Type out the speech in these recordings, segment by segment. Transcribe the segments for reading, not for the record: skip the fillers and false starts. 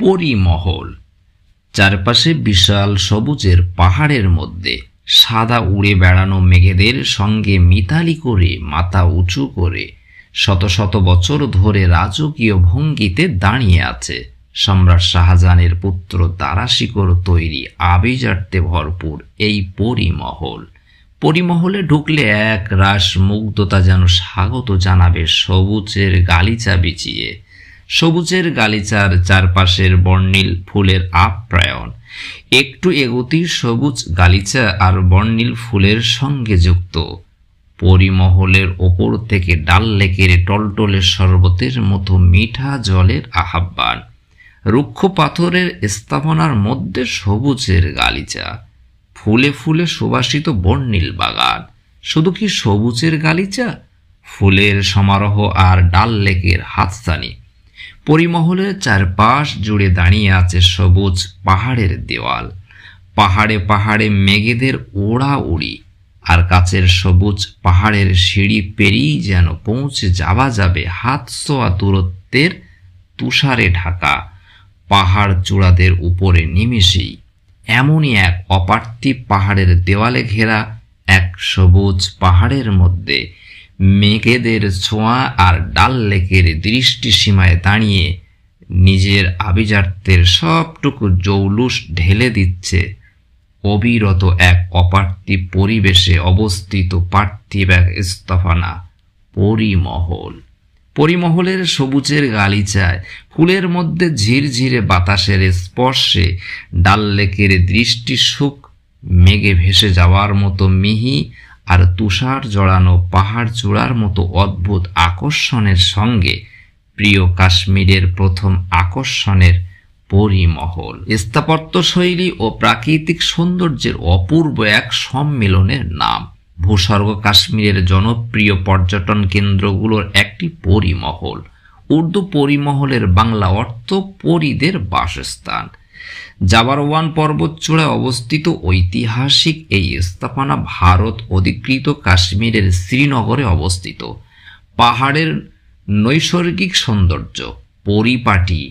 পরিমহল। চারপাশে বিশাল সবুজের পাহাড়ের মধ্যে সাদা উড়ে বেড়ানো মেঘেদের সঙ্গে মিতালি করে মাথা উঁচু করে শত শত বছর ধরে রাজকীয় ভঙ্গিতে দাঁড়িয়ে আছে সম্রাট শাহজাহানের পুত্র দারাশিকোর তৈরি আভিজাত্যে ভরপুর এই পরিমহল। পরিমহলে ঢুকলে এক রাস মুগ্ধতা যেন স্বাগত জানাবে সবুজের গালিচা বিছিয়ে। সবুজের গালিচার চারপাশের বর্ণিল ফুলের আপ্যায়ন। একটু এগোতেই সবুজ গালিচা আর বর্ণিল ফুলের সঙ্গে যুক্ত। পরিমহলের ওপর থেকে ডাল লেকের টলটলে শরবতের মতো মিঠা জলের আহ্বান। রুক্ষ পাথরের স্থাপনার মধ্যে সবুজের গালিচা, ফুলে ফুলে সুবাসিত বর্ণিল বাগান। শুধু কি সবুজের গালিচা, ফুলের সমারোহ আর ডাল লেকের হাতছানি। পরিমহলের চারপাশ জুড়ে দাঁড়িয়ে আছে সবুজ পাহাড়ের দেওয়াল। পাহাড়ে পাহাড়ে মেঘেদের ওড়া উড়ি, আর কাছের সবুজ পাহাড়ের সিঁড়ি পেরিয়ে যেন পৌঁছে যাওয়া যাবে হাত ছোঁয়া দূরত্বের তুষারে ঢাকা পাহাড় চূড়াদের উপরে নিমেষেই। এমনই এক অপার্থিব পাহাড়ের দেওয়ালে ঘেরা এক সবুজ পাহাড়ের মধ্যে মেঘেদের ছোঁয়া আর ডাল লেকের দৃষ্টি সীমায় দাঁড়িয়ে নিজের আভিজাত্যের সবটুকু জৌলুস ঢেলে দিচ্ছে অবিরত এক অপার্থিব পরিবেশে অবস্থিত পার্থিব এক স্থাপনা পরিমহল। পরিমহলের সবুজের গালিচায় ফুলের মধ্যে ঝিরঝিরে বাতাসের স্পর্শে ডাল লেকের দৃষ্টি সুখ মেঘে ভেসে যাওয়ার মতো মিহি আর তুষার জড়ানো পাহাড় চূড়ার মতো অদ্ভুত আকর্ষণের সঙ্গে প্রিয় কাশ্মীরের প্রথম আকর্ষণের পরিমহল। স্থাপত্যশৈলী ও প্রাকৃতিক সৌন্দর্যের অপূর্ব এক সম্মিলনের নাম। ভূস্বর্গ কাশ্মীরের জনপ্রিয় পর্যটন কেন্দ্রগুলোর একটি পরিমহল। উর্দু পরিমহলের বাংলা অর্থ পরীদের বাসস্থান। জাবারওয়ান পর্বতচূড়ায় অবস্থিত ঐতিহাসিক এই স্থাপনা ভারত অধিকৃত কাশ্মীরের শ্রীনগরে অবস্থিত। পাহাড়ের নৈসর্গিক সৌন্দর্য, পরিপাটি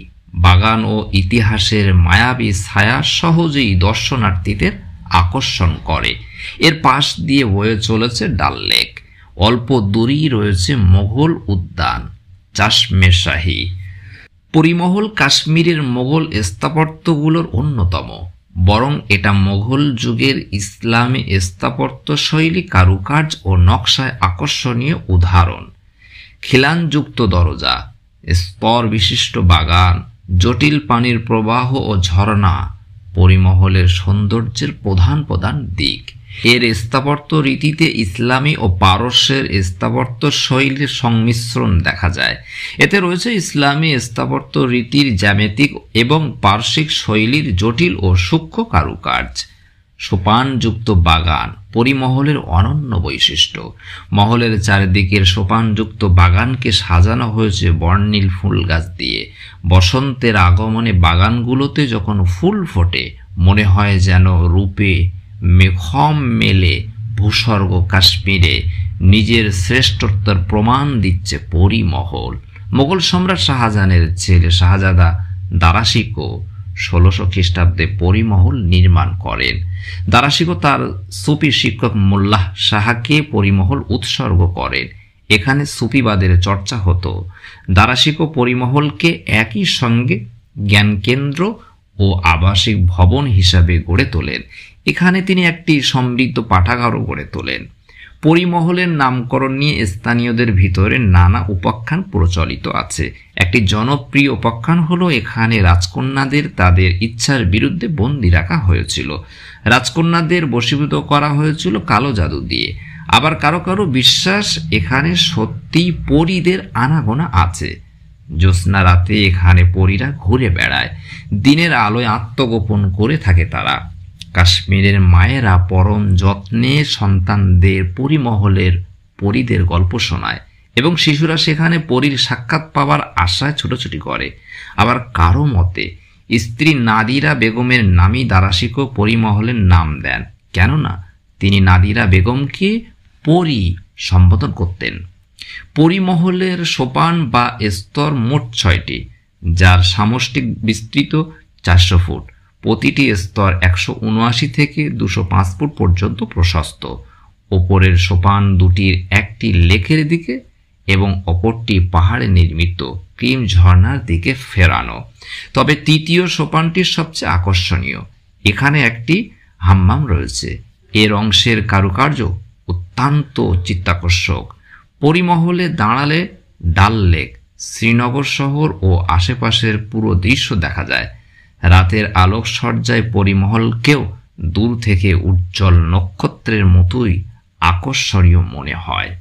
বাগান ও ইতিহাসের মায়াবী ছায়া সহজেই দর্শনার্থীদের আকর্ষণ করে। এর পাশ দিয়ে বয়ে চলেছে ডাল লেক। অল্প দূরেই রয়েছে মোগল উদ্যান চাশমে শাহী। পরিমহল কাশ্মীরের মোগল স্থাপত্যগুলোর অন্যতম, বরং এটা মোগল যুগের ইসলামী স্থাপত্যশৈলী, কারুকার্য ও নকশায় আকর্ষণীয় উদাহরণ। খিলানযুক্ত দরজা, স্তর বিশিষ্ট বাগান, জটিল পানির প্রবাহ ও ঝর্ণা পরিমহলের সৌন্দর্যের প্রধান প্রধান দিক। এর স্থাপত্য রীতিতে ইসলামী ও পারস্যের স্থাপত্য শৈলীর সংমিশ্রণ দেখা যায়। এতে রয়েছে ইসলামী স্থাপত্য রীতির জ্যামিতিক এবং পার্শ্বিক শৈলীর জটিল ও সূক্ষ্ম কারুকার্য। সোপানযুক্ত বাগান পরিমহলের অনন্য বৈশিষ্ট্য। মহলের চারিদিকের সোপানযুক্ত বাগানকে সাজানো হয়েছে বর্ণিল ফুল গাছ দিয়ে। বসন্তের আগমনে বাগানগুলোতে যখন ফুল ফোটে মনে হয় যেন রূপে মেঘম মেলে ভূস্বর্গ কাশ্মীরে নিজের শ্রেষ্ঠত্বের প্রমাণ দিচ্ছে পরিমহল। মোগল সম্রাট শাহজাহানের ছেলে শাহজাদা দারাশিকো 1600 খ্রিস্টাব্দে পরিমহল নির্মাণ করেন। দারাশিকো তার সুফি শিক্ষক মোল্লাহ শাহকে পরিমহল উৎসর্গ করেন। এখানে সুফিবাদের চর্চা হতো। দারাশিকো পরিমহলকে একই সঙ্গে জ্ঞানকেন্দ্র ও আবাসিক ভবন হিসাবে গড়ে তোলেন। এখানে তিনি একটি সমৃদ্ধ পাঠাগারও গড়ে তোলেন। পরিমহলের নামকরণ নিয়ে স্থানীয়দের ভিতরে নানা উপাখ্যান প্রচলিত আছে। একটি জনপ্রিয় উপাখ্যান হলো এখানে রাজকন্যাদের তাদের ইচ্ছার বিরুদ্ধে বন্দী রাখা হয়েছিল। রাজকন্যাদের বশীভূত করা হয়েছিল কালো জাদু দিয়ে। আবার কারো কারো বিশ্বাস এখানে সত্যিই পরীদের আনাগোনা আছে। জ্যোৎস্না রাতে এখানে পরীরা ঘুরে বেড়ায়, দিনের আলোয় আত্মগোপন করে থাকে তারা। কাশ্মীরের মায়েরা পরম যত্নে সন্তানদের পরিমহলের পরীদের গল্প শোনায় এবং শিশুরা সেখানে পরীর সাক্ষাৎ পাওয়ার আশায় ছুটোছুটি করে। আবার কারো মতে স্ত্রী নাদিরা বেগমের নামই দারাশিকো পরিমহলের নাম দেন, কেননা তিনি নাদিরা বেগমকে পরী সম্বোধন করতেন। পরিমহলের সোপান বা স্তর মোট 6টি। যার সামষ্টিক বিস্তৃত 400 ফুট। প্রতিটি স্তর 179 থেকে 205 ফুট পর্যন্ত প্রশস্ত। ওপরের সোপান দুটির একটি লেকের দিকে এবং অপরটি পাহাড়ে নির্মিত ক্রিম ঝর্ণার দিকে ফেরানো। তবে তৃতীয় সোপানটি সবচেয়ে আকর্ষণীয়। এখানে একটি হাম্মাম রয়েছে। এর অংশের কারুকার্য অত্যন্ত চিত্তাকর্ষক। পরিমহলে দাঁড়ালে ডাল লেক, শ্রীনগর শহর ও আশেপাশের পুরো দৃশ্য দেখা যায়। রাতের আলোকসজ্জায় পরিমহলকেও দূর থেকে উজ্জ্বল নক্ষত্রের মতোই আকর্ষণীয় মনে হয়।